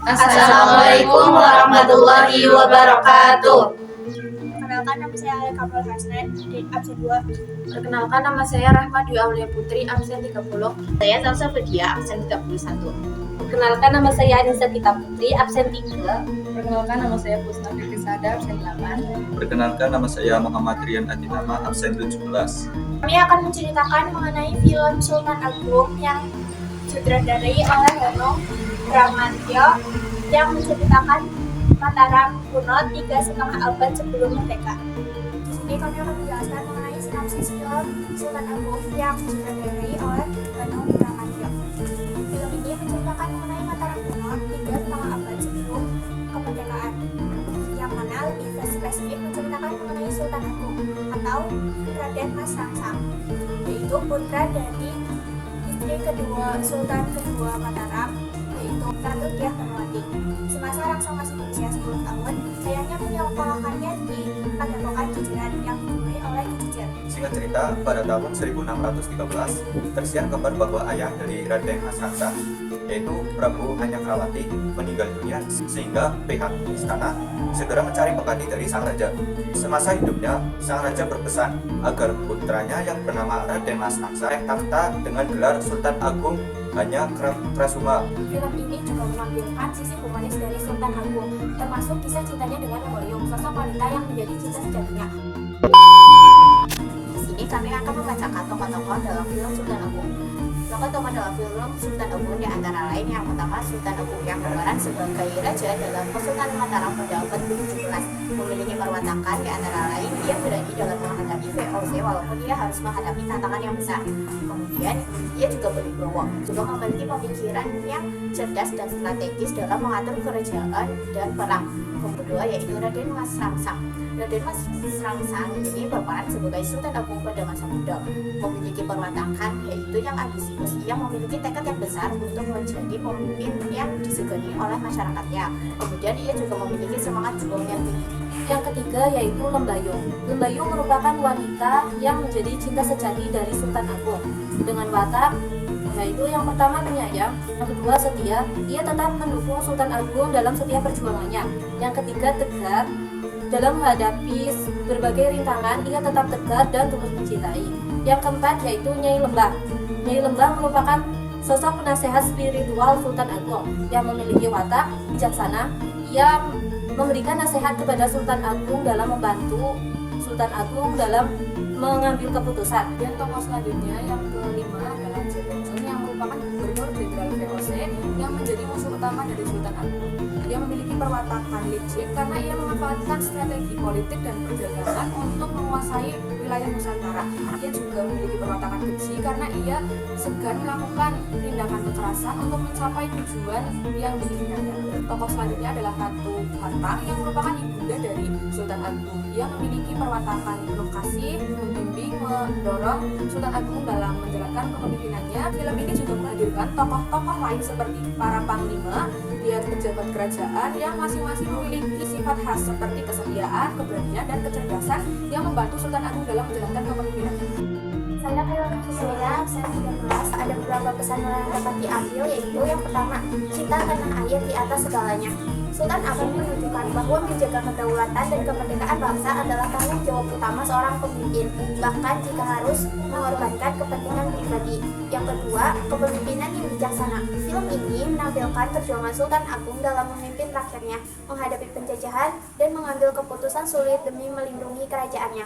Assalamualaikum warahmatullahi wabarakatuh. Perkenalkan, nama saya Ali Kamil Hasnan di absen 2. Perkenalkan, nama saya Rahma Dwi Aulia Putri, absen 30. Saya Salsa Fedia, absen 31. Perkenalkan, nama saya Anissa Tita Putri, absen 3. Perkenalkan, nama saya Pusna Fikri Sada, absen 8. Perkenalkan, nama saya Muhammad Rian Adinama, absen 17. Kami akan menceritakan mengenai film Sultan Agung yang disutradarai oleh Hanung Bramantyo yang menceritakan Mataram kuno 3,5 abad sebelum merdeka. Di sini kami akan menjelaskan mengenai sinopsis film Sultan Agung yang disutradarai oleh Hanung Bramantyo. Film ini menceritakan mengenai Mataram kuno 3,5 abad sebelum kemerdekaan, yang mana lebih spesifik menceritakan mengenai Sultan Agung atau Raden Mas Rangsang, yaitu putra dari istri kedua Sultan kedua Mataram, yaitu Ratu Diah Permawati. Semasa Rangsang masih berusia 10 tahun, ayahnya menyekolahkannya di Padepokan Jejeran yang dimulai oleh Ki Jejer. Singkat cerita, pada tahun 1613 tersiar kabar bahwa ayah dari Raden Mas Rangsang, yaitu Prabu Hanyakrawati, meninggal dunia, sehingga pihak istana segera mencari pengganti dari sang raja. Semasa hidupnya, sang raja berpesan agar putranya yang bernama Raden Mas Rangsang naik takhta dengan gelar Sultan Agung Hanyakrawati. Film ini juga menampilkan sisi humanis dari Sultan Agung, termasuk kisah cintanya dengan Boyong, sosok wanita yang menjadi cinta sejatinya. Di sini kami akan membacakan tokoh-tokoh dalam film Sultan Agung. Tokoh-tokoh dalam film Sultan Agung di antara lain yang pertama Sultan Agung yang berperan sebagai raja dalam Kesultanan Mataram pada abad ke-17, memiliki perwatakan di antara lain ia berani dalam menghadapi VOC walaupun ia harus menghadapi tantangan yang besar. Kemudian ia juga berwibawa, juga memiliki pemikiran yang cerdas dan strategis dalam mengatur kerajaan dan perang. Kedua yaitu Raden Mas Rangsang. Raden Mas Rangsang ini berperan sebagai Sultan Agung pada masa muda, memiliki perwatakan yaitu yang ambisius, yang memiliki tekad yang besar untuk menjadi pemimpin yang disegani oleh masyarakatnya. Kemudian ia juga memiliki semangat juang yang tinggi. Yang ketiga yaitu Lembayung. Lembayung merupakan wanita yang menjadi cinta sejati dari Sultan Agung. Dengan watak yaitu yang pertama penyayang, yang kedua setia, ia tetap mendukung Sultan Agung dalam setiap perjuangannya. Yang ketiga tegar, dalam menghadapi berbagai rintangan ia tetap tegar dan tulus mencintai. Yang keempat yaitu Nyai Lembah. Nyai Lembah merupakan sosok penasehat spiritual Sultan Agung yang memiliki watak bijaksana. Ia memberikan nasihat kepada Sultan Agung dalam membantu Sultan Agung dalam mengambil keputusan. Dan tokoh selanjutnya yang kelima adalah Jebenjong yang merupakan gubernur jenderal VOC yang menjadi musuh utama dari Sultan Agung. Dia memiliki perwatakan licik karena ia memanfaatkan strategi politik dan perdagangan untuk menguasai wilayah Nusantara. Ia juga memiliki perwatakan keji karena ia segan melakukan tindakan kekerasan untuk mencapai tujuan yang diinginkannya. Tokoh selanjutnya adalah Ratu Hatang yang merupakan ibunda dari Sultan Agung. Ia memiliki perwatakan penuh kasih, membimbing, mendorong Sultan Agung dalam menjalankan kepemimpinannya. Film ini juga menghadirkan tokoh-tokoh lain seperti para panglima dan pejabat kerajaan yang masing-masing memiliki sifat khas seperti kesetiaan, keberanian, dan kecerdasan yang membantu Sultan Agung dalam menjalankan kepemimpinannya. Saya absen 13. Ada beberapa pesan yang dapat diambil, yaitu yang pertama, cinta tanah air di atas segalanya. Sultan Agung menunjukkan bahwa menjaga kedaulatan dan kemerdekaan bangsa adalah tanggung jawab utama seorang pemimpin, bahkan jika harus mengorbankan kepentingan pribadi. Yang kedua, kepemimpinan yang bijaksana. Film ini menampilkan perjuangan Sultan Agung dalam memimpin rakyatnya, menghadapi penjajahan, dan mengambil keputusan sulit demi melindungi kerajaannya.